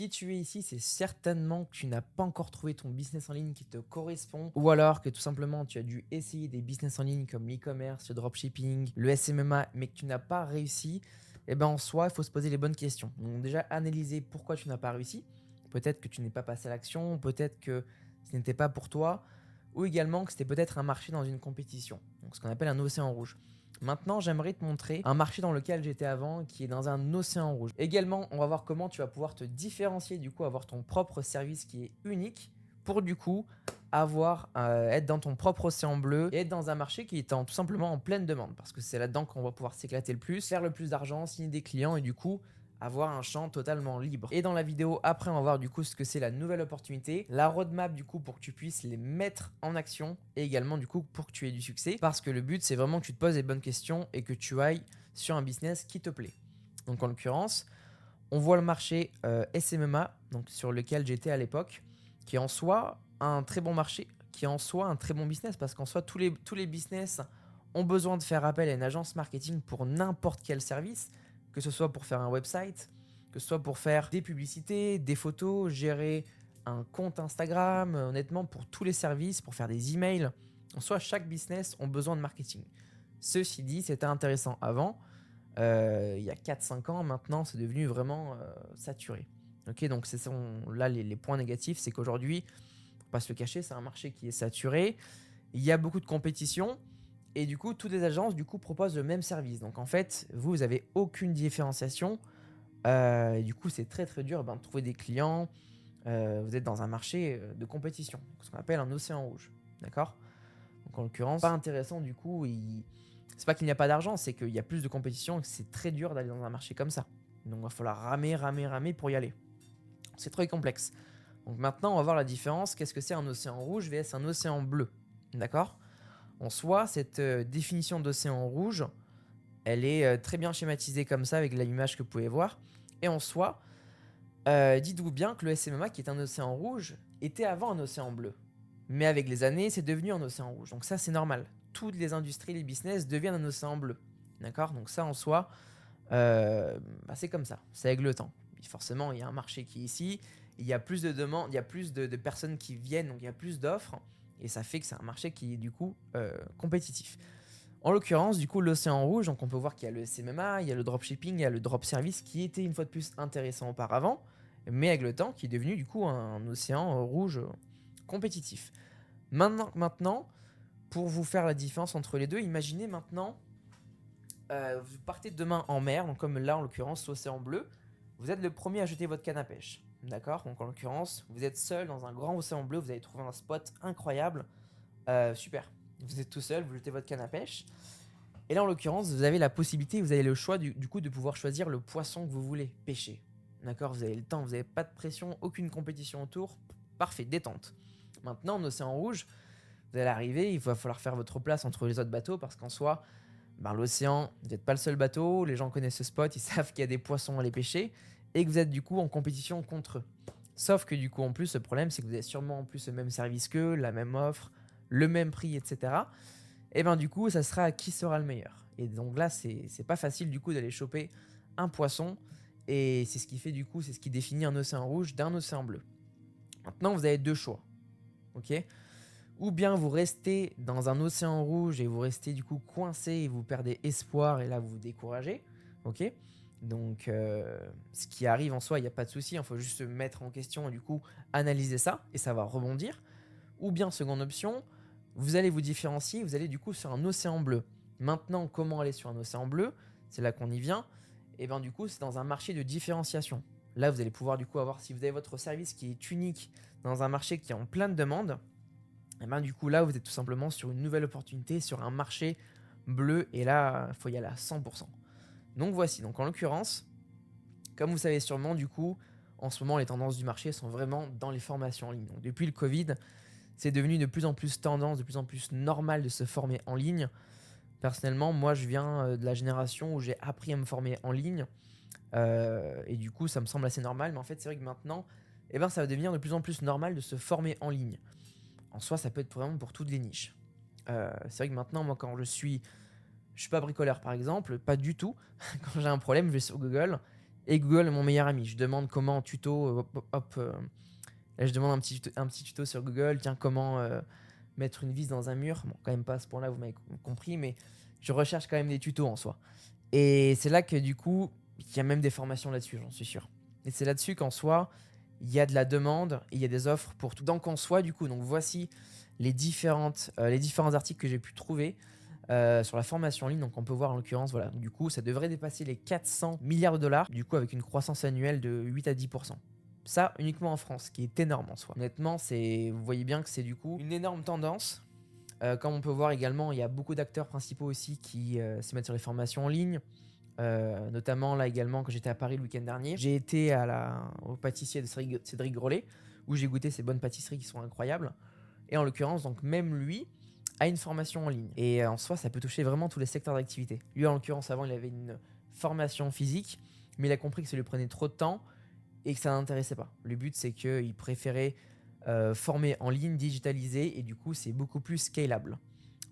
Si tu es ici, c'est certainement que tu n'as pas encore trouvé ton business en ligne qui te correspond ou alors que tout simplement tu as dû essayer des business en ligne comme l'e-commerce, le dropshipping, le SMMA, mais que tu n'as pas réussi. Et ben en soi, il faut se poser les bonnes questions. Donc déjà, analyser pourquoi tu n'as pas réussi. Peut-être que tu n'es pas passé à l'action, peut-être que ce n'était pas pour toi, ou également que c'était peut-être un marché dans une compétition. Donc ce qu'on appelle un océan rouge. Maintenant, j'aimerais te montrer un marché dans lequel j'étais avant qui est dans un océan rouge. Également, on va voir comment tu vas pouvoir te différencier, du coup, avoir ton propre service qui est unique pour du coup être dans ton propre océan bleu et être dans un marché qui est tout simplement en pleine demande parce que c'est là-dedans qu'on va pouvoir s'éclater le plus, faire le plus d'argent, signer des clients et du coup avoir un champ totalement libre. Et dans la vidéo après, on va voir du coup ce que c'est la nouvelle opportunité, la roadmap du coup pour que tu puisses les mettre en action et également du coup pour que tu aies du succès parce que le but c'est vraiment que tu te poses les bonnes questions et que tu ailles sur un business qui te plaît. Donc en l'occurrence, on voit le marché SMMA donc sur lequel j'étais à l'époque qui est en soi un très bon marché, qui est en soi un très bon business parce qu'en soi tous les business ont besoin de faire appel à une agence marketing pour n'importe quel service, que ce soit pour faire un website, que ce soit pour faire des publicités, des photos, gérer un compte Instagram, honnêtement pour tous les services, pour faire des emails. En soi, chaque business a besoin de marketing. Ceci dit, c'était intéressant avant. Il y a 4-5 ans, maintenant, c'est devenu vraiment saturé. Ok, donc là les points négatifs, c'est qu'aujourd'hui, faut pas se le cacher, c'est un marché qui est saturé. Il y a beaucoup de compétition. Et du coup, toutes les agences du coup, proposent le même service. Donc en fait, vous n'avez aucune différenciation. Et du coup, c'est très très dur de trouver des clients. Vous êtes dans un marché de compétition, ce qu'on appelle un océan rouge. D'accord. Donc en l'occurrence, pas intéressant du coup. C'est pas qu'il n'y a pas d'argent, c'est qu'il y a plus de compétition et que c'est très dur d'aller dans un marché comme ça. Donc il va falloir ramer pour y aller. C'est très complexe. Donc maintenant, on va voir la différence. Qu'est-ce que c'est un océan rouge vs un océan bleu. D'accord. En soi, cette définition d'océan rouge, elle est très bien schématisée comme ça avec l'image que vous pouvez voir. Et en soi, dites-vous bien que le SMMA, qui est un océan rouge, était avant un océan bleu. Mais avec les années, c'est devenu un océan rouge. Donc ça, c'est normal. Toutes les industries, les business deviennent un océan bleu. D'accord. Donc ça, en soi, c'est comme ça. C'est avec le temps. Et forcément, il y a un marché qui est ici. Il y a plus de demandes, il y a plus de personnes qui viennent, donc il y a plus d'offres. Et ça fait que c'est un marché qui est du coup compétitif. En l'occurrence, du coup, l'océan rouge, donc on peut voir qu'il y a le SMMA, il y a le dropshipping, il y a le drop service qui était une fois de plus intéressant auparavant, mais avec le temps qui est devenu du coup un océan rouge compétitif. Maintenant, pour vous faire la différence entre les deux, imaginez maintenant, vous partez demain en mer, donc comme là en l'occurrence l'océan bleu, vous êtes le premier à jeter votre canne à pêche. D'accord. Donc en l'occurrence, vous êtes seul dans un grand océan bleu, vous avez trouvé un spot incroyable. Super. Vous êtes tout seul, vous jetez votre canne à pêche. Et là, en l'occurrence, vous avez la possibilité, vous avez le choix du coup de pouvoir choisir le poisson que vous voulez pêcher. D'accord. Vous avez le temps, vous n'avez pas de pression, aucune compétition autour. Parfait, détente. Maintenant, en océan rouge, vous allez arriver, il va falloir faire votre place entre les autres bateaux parce qu'en soi, l'océan, vous n'êtes pas le seul bateau, les gens connaissent ce spot, ils savent qu'il y a des poissons à les pêcher et que vous êtes du coup en compétition contre eux. Sauf que du coup, en plus, le problème, c'est que vous avez sûrement en plus le même service qu'eux, la même offre, le même prix, etc. Et du coup, ça sera qui sera le meilleur. Et donc là, c'est pas facile du coup d'aller choper un poisson. Et c'est ce qui fait du coup, c'est ce qui définit un océan rouge d'un océan bleu. Maintenant, vous avez deux choix. Ok. Ou bien vous restez dans un océan rouge et vous restez du coup coincé et vous perdez espoir et là vous vous découragez. Ok. Donc ce qui arrive en soi, il n'y a pas de souci, il faut juste se mettre en question et du coup analyser ça et ça va rebondir. Ou bien seconde option, vous allez vous différencier, vous allez du coup sur un océan bleu. Maintenant, comment aller sur un océan bleu? C'est là qu'on y vient. Et bien du coup, c'est dans un marché de différenciation. Là, vous allez pouvoir du coup avoir, si vous avez votre service qui est unique dans un marché qui est en pleine demande, et du coup là, vous êtes tout simplement sur une nouvelle opportunité, sur un marché bleu. Et là, il faut y aller à 100%. Donc voici, donc en l'occurrence, comme vous savez sûrement, du coup, en ce moment, les tendances du marché sont vraiment dans les formations en ligne. Donc depuis le Covid, c'est devenu de plus en plus tendance, de plus en plus normal de se former en ligne. Personnellement, moi, je viens de la génération où j'ai appris à me former en ligne. Et du coup, ça me semble assez normal. Mais en fait, c'est vrai que maintenant, ça va devenir de plus en plus normal de se former en ligne. En soi, ça peut être vraiment pour toutes les niches. C'est vrai que maintenant, moi, quand je suis pas bricoleur par exemple, pas du tout. Quand j'ai un problème, je vais sur Google Et Google est mon meilleur ami. Je demande comment en tuto, là, je demande un petit tuto sur Google. Tiens, comment mettre une vis dans un mur. Bon, quand même pas à ce point-là, vous m'avez compris, mais je recherche quand même des tutos en soi. Et c'est là que du coup, il y a même des formations là-dessus, j'en suis sûr. Et c'est là-dessus qu'en soi, il y a de la demande et il y a des offres pour tout. Donc en soi, du coup, donc voici les différents articles que j'ai pu trouver sur la formation en ligne. Donc on peut voir en l'occurrence, voilà, du coup, ça devrait dépasser les 400 milliards de dollars, du coup avec une croissance annuelle de 8 à 10%. Ça uniquement en France, ce qui est énorme en soi. Honnêtement, vous voyez bien que c'est du coup une énorme tendance. Comme on peut voir également, il y a beaucoup d'acteurs principaux aussi qui se mettent sur les formations en ligne. Notamment là également quand j'étais à Paris le week-end dernier, j'ai été au pâtissier de Cédric Grolet où j'ai goûté ces bonnes pâtisseries qui sont incroyables. Et en l'occurrence, donc même lui a une formation en ligne. Et en soi, ça peut toucher vraiment tous les secteurs d'activité. Lui, en l'occurrence, avant, il avait une formation physique, mais il a compris que ça lui prenait trop de temps et que ça n'intéressait pas. Le but, c'est qu'il préférait former en ligne, digitaliser, et du coup, c'est beaucoup plus scalable.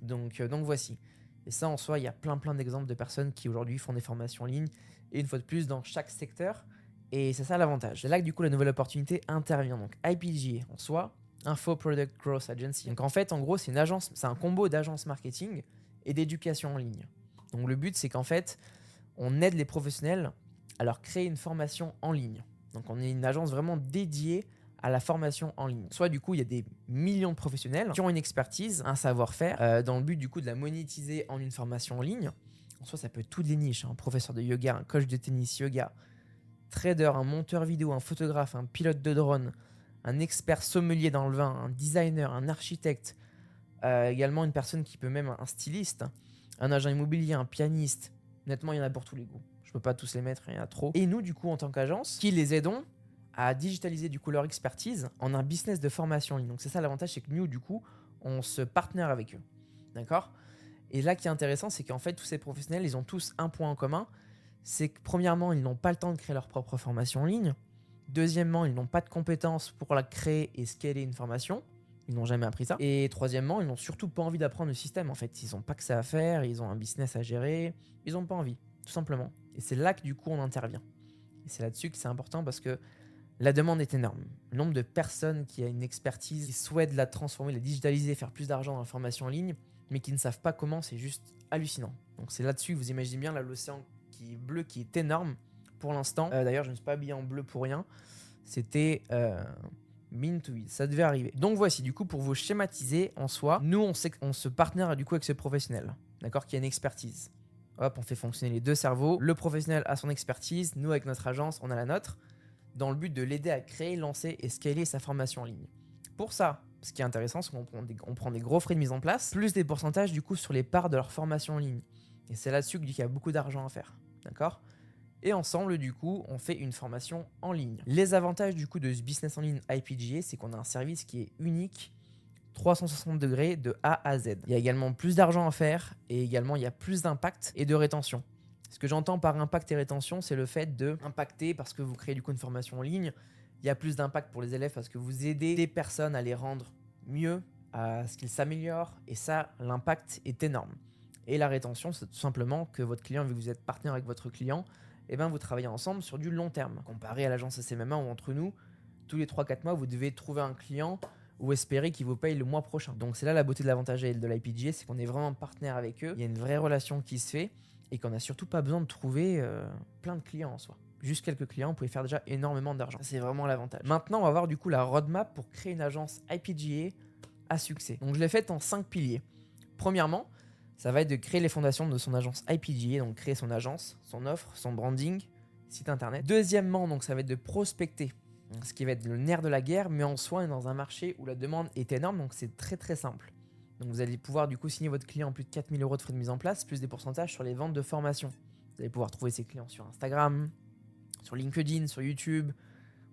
Donc voici. Et ça, en soi, il y a plein d'exemples de personnes qui aujourd'hui font des formations en ligne, et une fois de plus, dans chaque secteur. Et c'est ça l'avantage. C'est là que du coup, la nouvelle opportunité intervient. Donc IPGA, en soi, Info Product Growth Agency. Donc en fait, en gros, c'est une agence, c'est un combo d'agence marketing et d'éducation en ligne. Donc le but, c'est qu'en fait, on aide les professionnels à leur créer une formation en ligne. Donc on est une agence vraiment dédiée à la formation en ligne. Soit du coup, il y a des millions de professionnels qui ont une expertise, un savoir-faire, dans le but du coup de la monétiser en une formation en ligne. En soi, ça peut être toutes les niches, un professeur de yoga, un coach de tennis yoga, trader, un monteur vidéo, un photographe, un pilote de drone, un expert sommelier dans le vin, un designer, un architecte, également une personne qui peut même un styliste, un agent immobilier, un pianiste. Honnêtement, il y en a pour tous les goûts. Je peux pas tous les mettre, il y en a trop. Et nous, du coup, en tant qu'agence, qui les aidons à digitaliser du coup leur expertise en un business de formation en ligne. Donc c'est ça l'avantage, c'est que nous, du coup, on se partenaire avec eux. D'accord ? Et là, qui est intéressant, c'est qu'en fait, tous ces professionnels, ils ont tous un point en commun. C'est que premièrement, ils n'ont pas le temps de créer leur propre formation en ligne. Deuxièmement, ils n'ont pas de compétences pour la créer et scaler une formation. Ils n'ont jamais appris ça. Et troisièmement, ils n'ont surtout pas envie d'apprendre le système. En fait, ils n'ont pas que ça à faire, ils ont un business à gérer. Ils n'ont pas envie, tout simplement. Et c'est là que du coup, on intervient. Et c'est là-dessus que c'est important parce que la demande est énorme. Le nombre de personnes qui a une expertise, qui souhaitent la transformer, la digitaliser, faire plus d'argent dans la formation en ligne, mais qui ne savent pas comment, c'est juste hallucinant. Donc c'est là-dessus, vous imaginez bien là l'océan qui est bleu, qui est énorme pour l'instant. D'ailleurs, je ne me suis pas habillé en bleu pour rien. C'était mean to it, ça devait arriver. Donc voici, du coup, pour vous schématiser en soi, nous, on se partenaire du coup avec ce professionnel, d'accord, qui a une expertise. Hop, on fait fonctionner les deux cerveaux. Le professionnel a son expertise, nous, avec notre agence, on a la nôtre, dans le but de l'aider à créer, lancer et scaler sa formation en ligne. Pour ça, ce qui est intéressant, c'est qu'on prend des gros frais de mise en place, plus des pourcentages du coup sur les parts de leur formation en ligne. Et c'est là-dessus qu'il y a beaucoup d'argent à faire. D'accord ? Et ensemble, du coup, on fait une formation en ligne. Les avantages du coup de ce business en ligne IPGA, c'est qu'on a un service qui est unique, 360 degrés de A à Z. Il y a également plus d'argent à faire et également il y a plus d'impact et de rétention. Ce que j'entends par impact et rétention, c'est le fait de impacter parce que vous créez du coup une formation en ligne. Il y a plus d'impact pour les élèves parce que vous aidez des personnes à les rendre mieux, à ce qu'ils s'améliorent. Et ça, l'impact est énorme. Et la rétention, c'est tout simplement que votre client, vu que vous êtes partenaire avec votre client, eh ben, vous travaillez ensemble sur du long terme. Comparé à l'agence SMMA où entre nous, tous les 3-4 mois, vous devez trouver un client ou espérer qu'il vous paye le mois prochain. Donc c'est là la beauté de l'avantage de l'IPGA, c'est qu'on est vraiment partenaire avec eux. Il y a une vraie relation qui se fait et qu'on n'a surtout pas besoin de trouver plein de clients en soi. Juste quelques clients, vous pouvez faire déjà énormément d'argent. C'est vraiment l'avantage. Maintenant, on va voir du coup la roadmap pour créer une agence IPGA à succès. Donc je l'ai faite en 5 piliers. Premièrement, ça va être de créer les fondations de son agence IPGA, donc créer son agence, son offre, son branding, site internet. Deuxièmement, donc ça va être de prospecter, ce qui va être le nerf de la guerre, mais en soi, on est dans un marché où la demande est énorme, donc c'est très simple. Donc vous allez pouvoir du coup signer votre client plus de 4 000 € de frais de mise en place, plus des pourcentages sur les ventes de formation. Vous allez pouvoir trouver ces clients sur Instagram, sur LinkedIn, sur YouTube,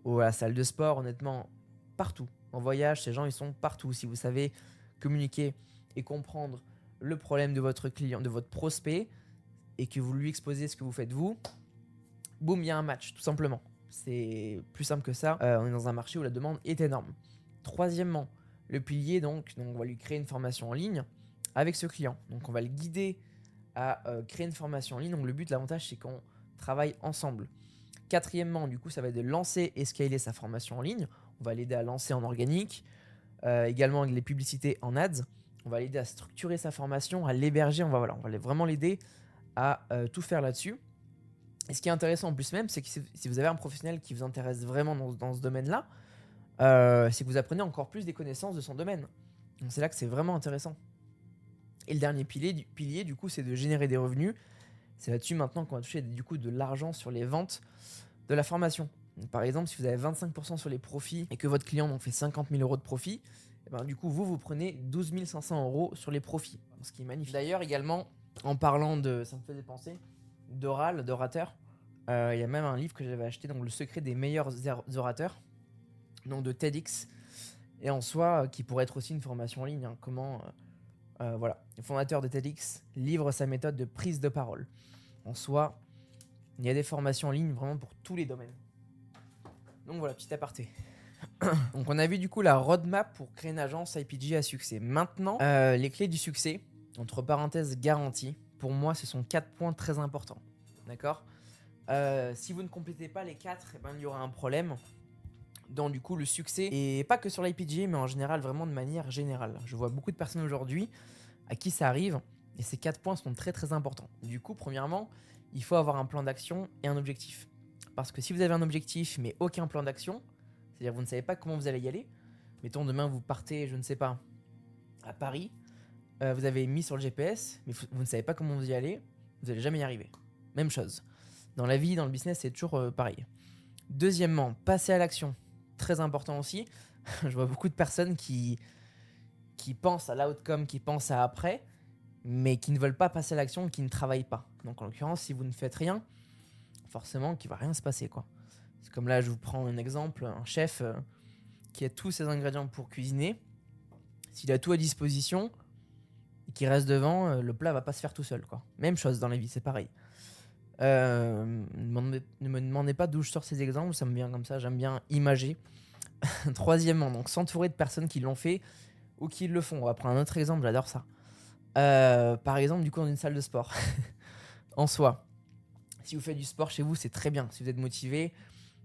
ou à la salle de sport, honnêtement, partout. En voyage, ces gens, ils sont partout. Si vous savez communiquer et comprendre le problème de votre client, de votre prospect, et que vous lui exposez ce que vous faites vous, boum, il y a un match, tout simplement. C'est plus simple que ça. On est dans un marché où la demande est énorme. Troisièmement, le pilier, donc on va lui créer une formation en ligne avec ce client. Donc on va le guider à créer une formation en ligne. Donc le but, l'avantage, c'est qu'on travaille ensemble. Quatrièmement, du coup, ça va être de lancer et scaler sa formation en ligne. On va l'aider à lancer en organique, également avec les publicités en ads. On va l'aider à structurer sa formation, à l'héberger. On va vraiment l'aider à tout faire là-dessus. Et ce qui est intéressant en plus même, c'est que si vous avez un professionnel qui vous intéresse vraiment dans ce domaine-là, c'est que vous apprenez encore plus des connaissances de son domaine. Donc c'est là que c'est vraiment intéressant. Et le dernier pilier du coup, c'est de générer des revenus. C'est là-dessus maintenant qu'on va toucher du coup de l'argent sur les ventes de la formation. Donc, par exemple, si vous avez 25% sur les profits et que votre client donc fait 50 000 euros de profit, et ben, du coup, vous prenez 12 500 euros sur les profits. Ce qui est magnifique. D'ailleurs, également, en parlant de, ça me faisait penser, d'orateur, il y a même un livre que j'avais acheté, donc Le secret des meilleurs orateurs, donc de TEDx, et en soi, qui pourrait être aussi une formation en ligne. Hein, comment, voilà, le fondateur de TEDx livre sa méthode de prise de parole. En soi, il y a des formations en ligne vraiment pour tous les domaines. Donc voilà, petit aparté. Donc on a vu du coup la roadmap pour créer une agence IPG à succès. Maintenant, les clés du succès, entre parenthèses garantie, pour moi ce sont 4 points très importants. D'accord ? Si vous ne complétez pas les 4, eh ben, il y aura un problème dans du coup le succès. Et pas que sur l'IPG, mais en général, vraiment de manière générale. Je vois beaucoup de personnes aujourd'hui à qui ça arrive, et ces 4 points sont très très importants. Du coup, premièrement, il faut avoir un plan d'action et un objectif. Parce que si vous avez un objectif mais aucun plan d'action, c'est-à-dire vous ne savez pas comment vous allez y aller, mettons demain vous partez, je ne sais pas, à Paris, vous avez mis sur le GPS, mais vous ne savez pas comment vous y allez, vous n'allez jamais y arriver. Même chose. Dans la vie, dans le business, c'est toujours pareil. Deuxièmement, passer à l'action. Très important aussi. Je vois beaucoup de personnes qui pensent à l'outcome, qui pensent à après, mais qui ne veulent pas passer à l'action, qui ne travaillent pas. Donc en l'occurrence, si vous ne faites rien, forcément qu'il ne va rien se passer, quoi. C'est comme là, je vous prends un exemple, un chef qui a tous ses ingrédients pour cuisiner. S'il a tout à disposition et qu'il reste devant, le plat va pas se faire tout seul, quoi. Même chose dans la vie, c'est pareil. Ne me demandez pas d'où je sors ces exemples, ça me vient comme ça, j'aime bien imager. Troisièmement, donc s'entourer de personnes qui l'ont fait ou qui le font. On va prendre un autre exemple, j'adore ça. Par exemple, du coup, dans une salle de sport. En soi, si vous faites du sport chez vous, c'est très bien. Si vous êtes motivé,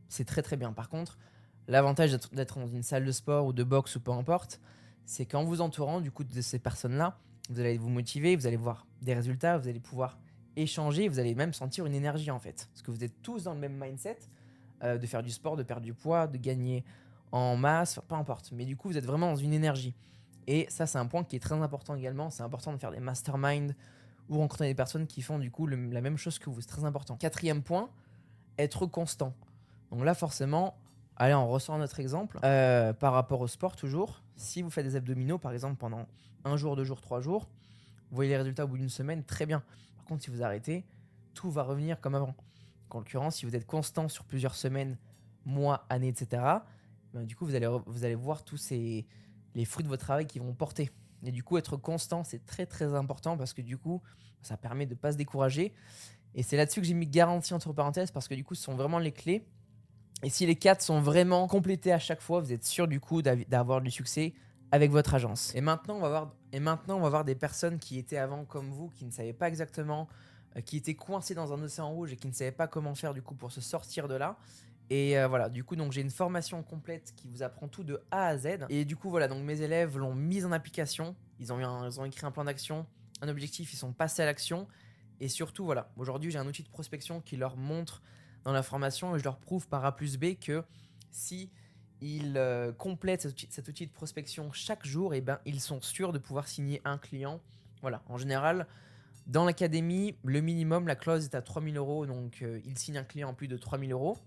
c'est très très bien. Par contre, l'avantage d'être dans une salle de sport ou de boxe ou peu importe, c'est qu'en vous entourant du coup de ces personnes-là, vous allez vous motiver, vous allez voir des résultats, vous allez pouvoir échanger, vous allez même sentir une énergie en fait. Parce que vous êtes tous dans le même mindset de faire du sport, de perdre du poids, de gagner en masse, peu importe. Mais du coup, vous êtes vraiment dans une énergie. Et ça, c'est un point qui est très important également. C'est important de faire des masterminds ou rencontrer des personnes qui font du coup la même chose que vous. C'est très important. Quatrième point, être constant. Donc là, forcément, allez, on ressort notre exemple. Par rapport au sport, toujours, si vous faites des abdominaux, par exemple, pendant 1 jour, 2 jours, 3 jours, vous voyez les résultats au bout d'une semaine, très bien. Par contre, si vous arrêtez, tout va revenir comme avant. En l'occurrence, si vous êtes constant sur plusieurs semaines, mois, années, etc., ben, du coup, vous allez voir tous les fruits de votre travail qui vont porter. Et du coup, être constant, c'est très très important parce que du coup, ça permet de ne pas se décourager. Et c'est là-dessus que j'ai mis garantie entre parenthèses parce que du coup, ce sont vraiment les clés. Et si les 4 sont vraiment complétés à chaque fois, vous êtes sûr du coup d'avoir du succès avec votre agence. Et maintenant, on va voir des personnes qui étaient avant comme vous, qui ne savaient pas exactement, qui étaient coincées dans un océan rouge et qui ne savaient pas comment faire du coup pour se sortir de là. Et voilà, du coup, donc j'ai une formation complète qui vous apprend tout de A à Z. Et du coup, voilà, donc mes élèves l'ont mise en application. Ils ont écrit un plan d'action, un objectif, ils sont passés à l'action. Et surtout, voilà, aujourd'hui, j'ai un outil de prospection qui leur montre dans la formation et je leur prouve par A plus B que si ils complètent cet outil de prospection chaque jour, et ben, ils sont sûrs de pouvoir signer un client. Voilà, en général, dans l'académie, le minimum, la clause est à 3 000 euros. Donc, ils signent un client en plus de 3 000 euros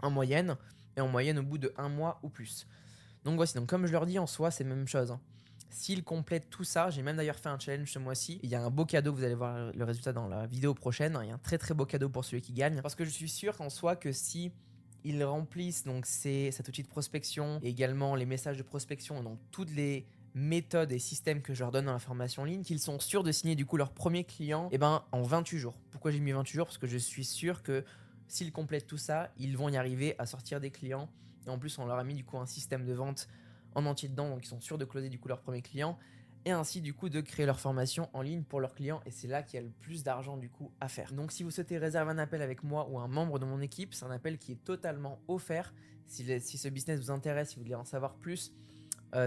en moyenne. Et en moyenne, au bout de 1 mois ou plus. Donc, voici. Donc, comme je leur dis, en soi, c'est la même chose. Hein. S'ils complètent tout ça, j'ai même d'ailleurs fait un challenge ce mois-ci. Il y a un beau cadeau, vous allez voir le résultat dans la vidéo prochaine. Il y a un très très beau cadeau pour celui qui gagne. Parce que je suis sûr qu'en soi que si ils remplissent donc cet outil de prospection et également les messages de prospection, donc toutes les méthodes et systèmes que je leur donne dans la formation en ligne, qu'ils sont sûrs de signer du coup leur premier client en 28 jours. Pourquoi j'ai mis 28 jours? Parce que je suis sûr que s'ils complètent tout ça, ils vont y arriver à sortir des clients. Et en plus, on leur a mis du coup un système de vente en entier dedans, donc ils sont sûrs de closer du coup leur premier client. et ainsi du coup de créer leur formation en ligne pour leurs clients, et c'est là qu'il y a le plus d'argent du coup à faire. Donc si vous souhaitez réserver un appel avec moi ou un membre de mon équipe, c'est un appel qui est totalement offert. Si ce business vous intéresse, si vous voulez en savoir plus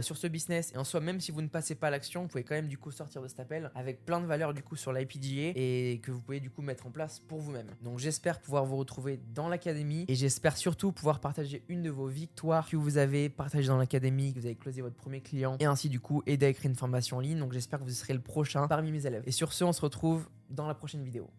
sur ce business, et en soi, même si vous ne passez pas à l'action, vous pouvez quand même du coup sortir de cet appel avec plein de valeurs du coup sur l'IPGA et que vous pouvez du coup mettre en place pour vous-même. Donc j'espère pouvoir vous retrouver dans l'académie, et j'espère surtout pouvoir partager une de vos victoires que vous avez partagées dans l'académie, que vous avez closé votre premier client, et ainsi du coup aider à créer une formation en ligne. Donc j'espère que vous serez le prochain parmi mes élèves. Et sur ce, on se retrouve dans la prochaine vidéo.